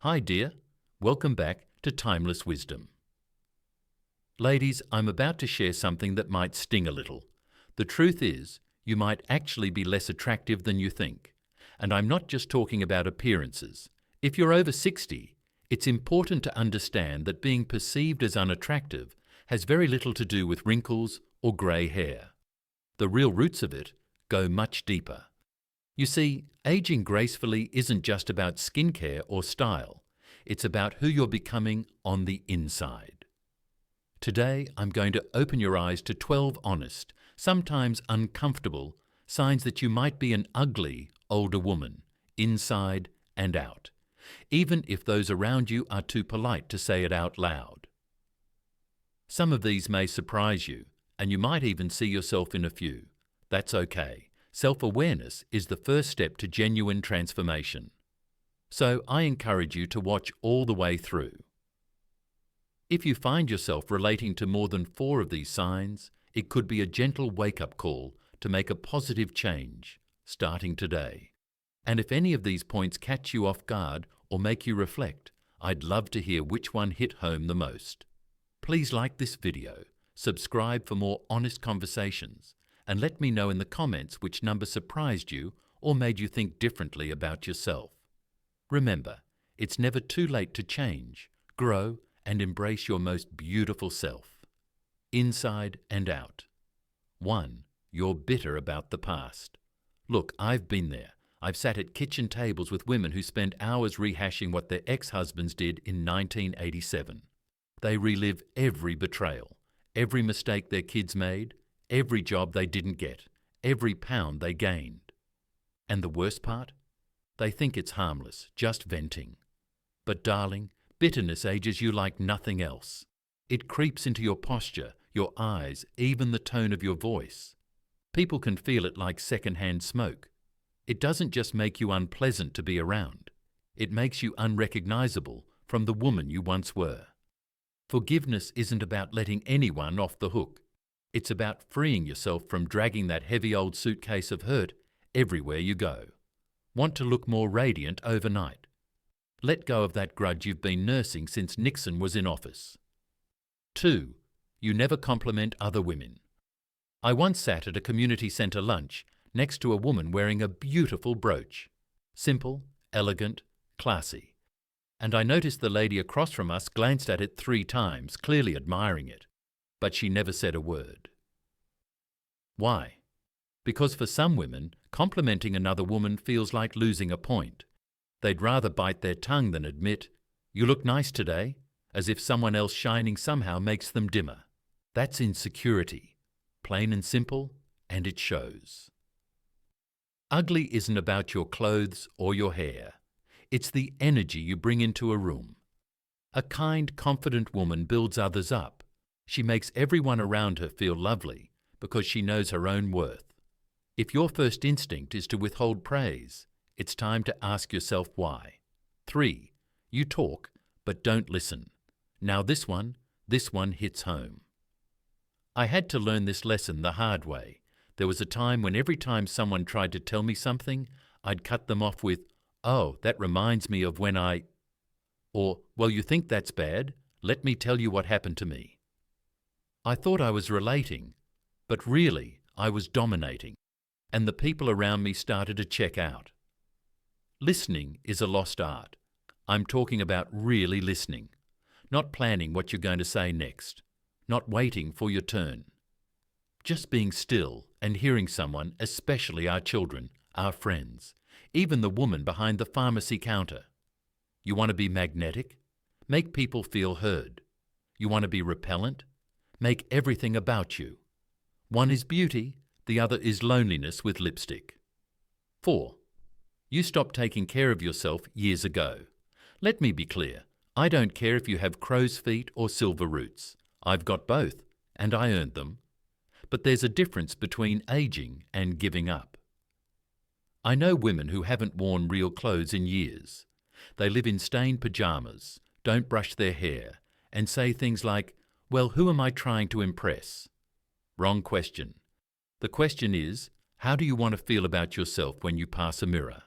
Hi dear, welcome back to Timeless Wisdom. Ladies, I'm about to share something that might sting a little. The truth is, you might actually be less attractive than you think. And I'm not just talking about appearances. If you're over 60, it's important to understand that being perceived as unattractive has very little to do with wrinkles or grey hair. The real roots of it go much deeper. You see, aging gracefully isn't just about skincare or style. It's about who you're becoming on the inside. Today, I'm going to open your eyes to 12 honest, sometimes uncomfortable, signs that you might be an ugly older woman, inside and out, even if those around you are too polite to say it out loud. Some of these may surprise you, and you might even see yourself in a few. That's okay. Self-awareness is the first step to genuine transformation. So I encourage you to watch all the way through. If you find yourself relating to more than 4 of these signs, it could be a gentle wake-up call to make a positive change, starting today. And if any of these points catch you off guard or make you reflect, I'd love to hear which one hit home the most. Please like this video, subscribe for more honest conversations, and let me know in the comments which number surprised you or made you think differently about yourself. Remember, it's never too late to change, grow, and embrace your most beautiful self. Inside and out. 1. You're bitter about the past. Look, I've been there. I've sat at kitchen tables with women who spend hours rehashing what their ex-husbands did in 1987. They relive every betrayal, every mistake their kids made, every job they didn't get, every pound they gained. And the worst part? They think it's harmless, just venting. But darling, bitterness ages you like nothing else. It creeps into your posture, your eyes, even the tone of your voice. People can feel it like second-hand smoke. It doesn't just make you unpleasant to be around. It makes you unrecognizable from the woman you once were. Forgiveness isn't about letting anyone off the hook. It's about freeing yourself from dragging that heavy old suitcase of hurt everywhere you go. Want to look more radiant overnight? Let go of that grudge you've been nursing since Nixon was in office. 2. You never compliment other women. I once sat at a community centre lunch next to a woman wearing a beautiful brooch. Simple, elegant, classy. And I noticed the lady across from us glanced at it 3 times, clearly admiring it. But she never said a word. Why? Because for some women, complimenting another woman feels like losing a point. They'd rather bite their tongue than admit, "You look nice today," as if someone else shining somehow makes them dimmer. That's insecurity. Plain and simple, and it shows. Ugly isn't about your clothes or your hair. It's the energy you bring into a room. A kind, confident woman builds others up. She makes everyone around her feel lovely because she knows her own worth. If your first instinct is to withhold praise, it's time to ask yourself why. 3. You talk, but don't listen. Now this one hits home. I had to learn this lesson the hard way. There was a time when every time someone tried to tell me something, I'd cut them off with, "Oh, that reminds me of when I..." Or, "Well, you think that's bad? Let me tell you what happened to me." I thought I was relating, but really I was dominating, and the people around me started to check out. Listening is a lost art. I'm talking about really listening, not planning what you're going to say next, not waiting for your turn. Just being still and hearing someone, especially our children, our friends, even the woman behind the pharmacy counter. You want to be magnetic? Make people feel heard. You want to be repellent? Make everything about you. One is beauty, the other is loneliness with lipstick. 4. You stopped taking care of yourself years ago. Let me be clear, I don't care if you have crow's feet or silver roots. I've got both, and I earned them. But there's a difference between aging and giving up. I know women who haven't worn real clothes in years. They live in stained pajamas, don't brush their hair, and say things like, "Well, who am I trying to impress?" Wrong question. The question is, how do you want to feel about yourself when you pass a mirror?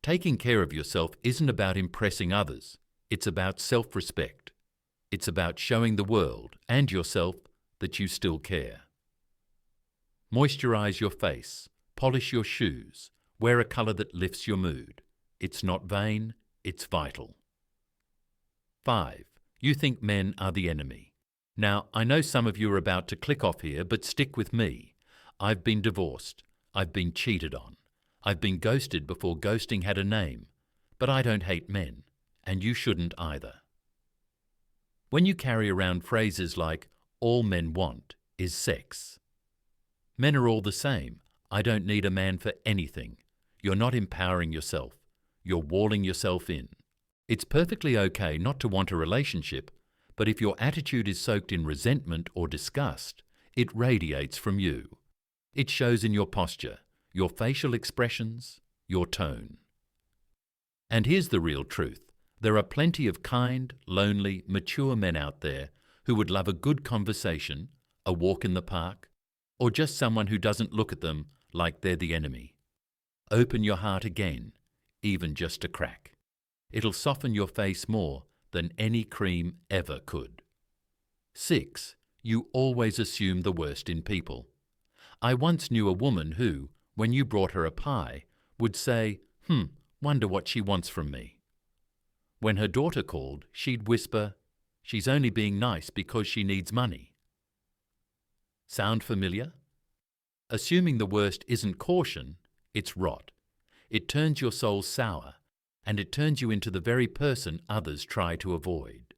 Taking care of yourself isn't about impressing others. It's about self-respect. It's about showing the world and yourself that you still care. Moisturize your face, polish your shoes, wear a colour that lifts your mood. It's not vain, it's vital. 5. You think men are the enemy. Now, I know some of you are about to click off here, but stick with me. I've been divorced. I've been cheated on. I've been ghosted before ghosting had a name. But I don't hate men, and you shouldn't either. When you carry around phrases like, all men want is sex. Men are all the same. I don't need a man for anything. You're not empowering yourself. You're walling yourself in. It's perfectly okay not to want a relationship, but if your attitude is soaked in resentment or disgust, it radiates from you. It shows in your posture, your facial expressions, your tone. And here's the real truth. There are plenty of kind, lonely, mature men out there who would love a good conversation, a walk in the park, or just someone who doesn't look at them like they're the enemy. Open your heart again, even just a crack. It'll soften your face more than any cream ever could. 6. You always assume the worst in people. I once knew a woman who, when you brought her a pie, would say, wonder what she wants from me. When her daughter called, she'd whisper, she's only being nice because she needs money. Sound familiar? Assuming the worst isn't caution, it's rot. It turns your soul sour, and it turns you into the very person others try to avoid.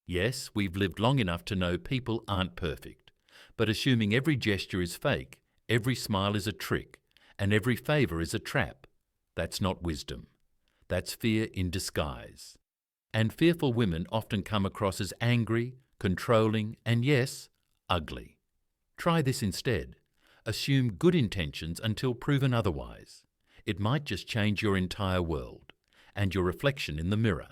Yes, we've lived long enough to know people aren't perfect, but assuming every gesture is fake, every smile is a trick, and every favour is a trap, that's not wisdom. That's fear in disguise. And fearful women often come across as angry, controlling, and yes, ugly. Try this instead. Assume good intentions until proven otherwise. It might just change your entire world and your reflection in the mirror.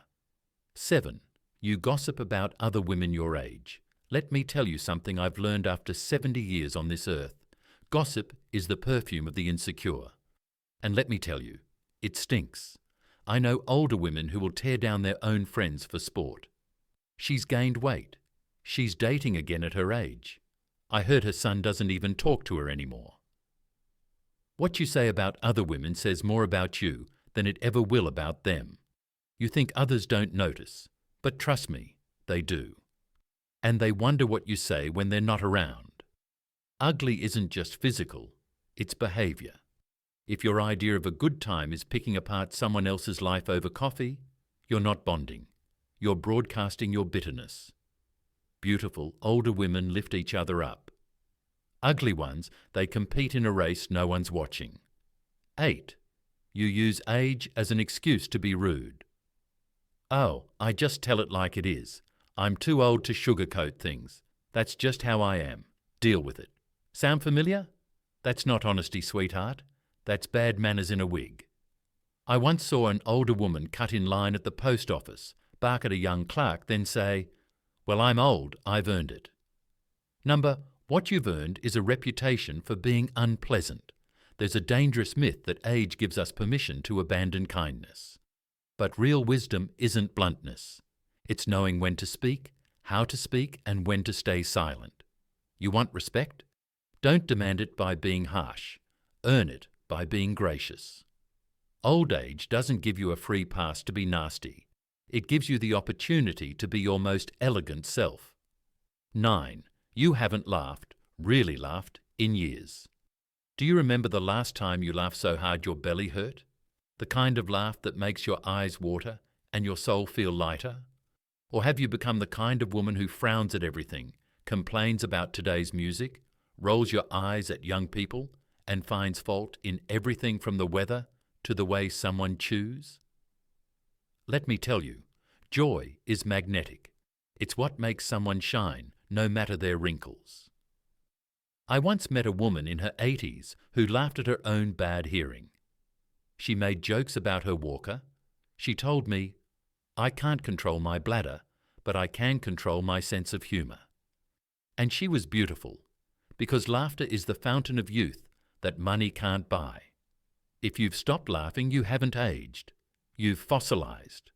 7. You gossip about other women your age. Let me tell you something I've learned after 70 years on this earth. Gossip is the perfume of the insecure. And let me tell you, it stinks. I know older women who will tear down their own friends for sport. She's gained weight. She's dating again at her age. I heard her son doesn't even talk to her anymore. What you say about other women says more about you than it ever will about them. You think others don't notice, but trust me, they do. And they wonder what you say when they're not around. Ugly isn't just physical, it's behaviour. If your idea of a good time is picking apart someone else's life over coffee, you're not bonding. You're broadcasting your bitterness. Beautiful, older women lift each other up. Ugly ones, they compete in a race no one's watching. 8. You use age as an excuse to be rude. Oh, I just tell it like it is. I'm too old to sugarcoat things. That's just how I am. Deal with it. Sound familiar? That's not honesty, sweetheart. That's bad manners in a wig. I once saw an older woman cut in line at the post office, bark at a young clerk, then say, well, I'm old, I've earned it. Number, what you've earned is a reputation for being unpleasant. There's a dangerous myth that age gives us permission to abandon kindness. But real wisdom isn't bluntness. It's knowing when to speak, how to speak, and when to stay silent. You want respect? Don't demand it by being harsh. Earn it by being gracious. Old age doesn't give you a free pass to be nasty. It gives you the opportunity to be your most elegant self. 9. You haven't laughed, really laughed, in years. Do you remember the last time you laughed so hard your belly hurt? The kind of laugh that makes your eyes water and your soul feel lighter? Or have you become the kind of woman who frowns at everything, complains about today's music, rolls your eyes at young people, and finds fault in everything from the weather to the way someone chews? Let me tell you, joy is magnetic. It's what makes someone shine, no matter their wrinkles. I once met a woman in her 80s who laughed at her own bad hearing. She made jokes about her walker. She told me, I can't control my bladder, but I can control my sense of humour. And she was beautiful, because laughter is the fountain of youth that money can't buy. If you've stopped laughing, you haven't aged. You've fossilized.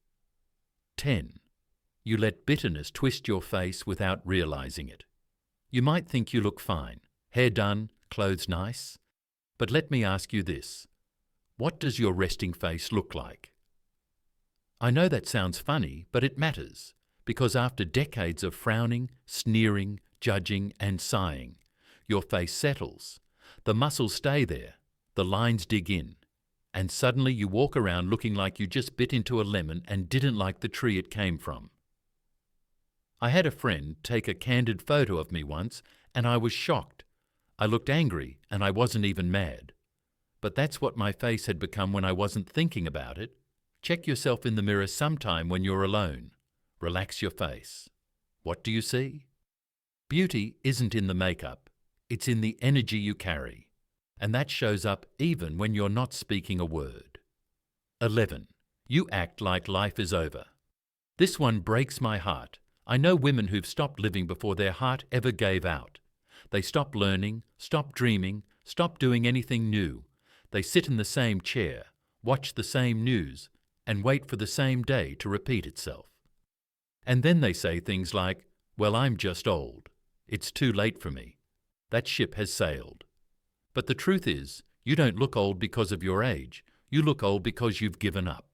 10. You let bitterness twist your face without realizing it. You might think you look fine, hair done, clothes nice. But let me ask you this. What does your resting face look like? I know that sounds funny, but it matters, because after decades of frowning, sneering, judging and sighing, your face settles, the muscles stay there, the lines dig in, and suddenly you walk around looking like you just bit into a lemon and didn't like the tree it came from. I had a friend take a candid photo of me once, and I was shocked. I looked angry, and I wasn't even mad. But that's what my face had become when I wasn't thinking about it. Check yourself in the mirror sometime when you're alone. Relax your face. What do you see? Beauty isn't in the makeup. It's in the energy you carry. And that shows up even when you're not speaking a word. 11. You act like life is over. This one breaks my heart. I know women who've stopped living before their heart ever gave out. They stop learning, stop dreaming, stop doing anything new. They sit in the same chair, watch the same news, and wait for the same day to repeat itself. And then they say things like, "Well, I'm just old. It's too late for me. That ship has sailed." But the truth is, you don't look old because of your age. You look old because you've given up.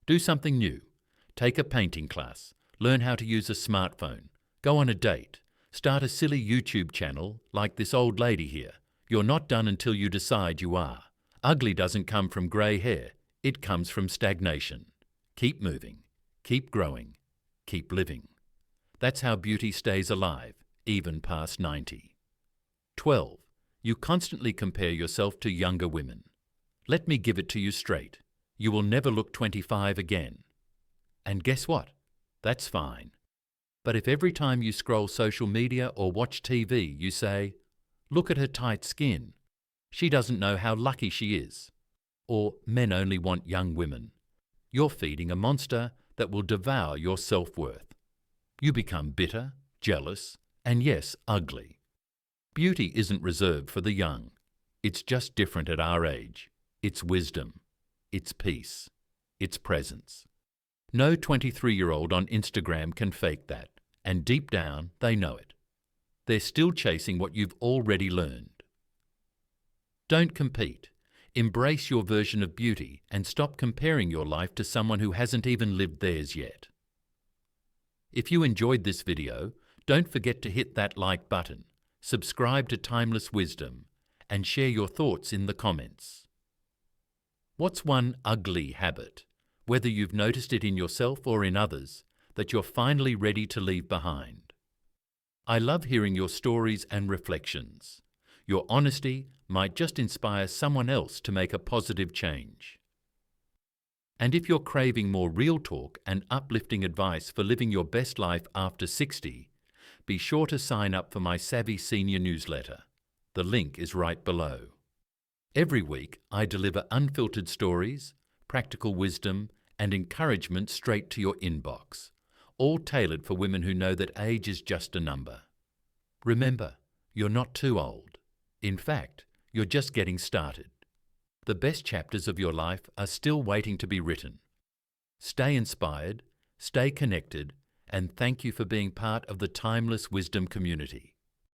Do something new. Take a painting class. Learn how to use a smartphone. Go on a date. Start a silly YouTube channel like this old lady here. You're not done until you decide you are. Ugly doesn't come from grey hair. It comes from stagnation. Keep moving. Keep growing. Keep living. That's how beauty stays alive, even past 90. 12. You constantly compare yourself to younger women. Let me give it to you straight. You will never look 25 again. And guess what? That's fine. But if every time you scroll social media or watch TV you say, "Look at her tight skin. She doesn't know how lucky she is," or "Men only want young women," you're feeding a monster that will devour your self-worth. You become bitter, jealous, and yes, ugly. Beauty isn't reserved for the young. It's just different at our age. It's wisdom. It's peace. It's presence. No 23-year-old on Instagram can fake that, and deep down they know it. They're still chasing what you've already learned. Don't compete. Embrace your version of beauty and stop comparing your life to someone who hasn't even lived theirs yet. If you enjoyed this video, don't forget to hit that like button, subscribe to Timeless Wisdom, and share your thoughts in the comments. What's one ugly habit, whether you've noticed it in yourself or in others, that you're finally ready to leave behind? I love hearing your stories and reflections. Your honesty might just inspire someone else to make a positive change. And if you're craving more real talk and uplifting advice for living your best life after 60, be sure to sign up for my Savvy Senior newsletter. The link is right below. Every week, I deliver unfiltered stories, practical wisdom, and encouragement straight to your inbox, all tailored for women who know that age is just a number. Remember, you're not too old. In fact, you're just getting started. The best chapters of your life are still waiting to be written. Stay inspired, stay connected, and thank you for being part of the Timeless Wisdom community.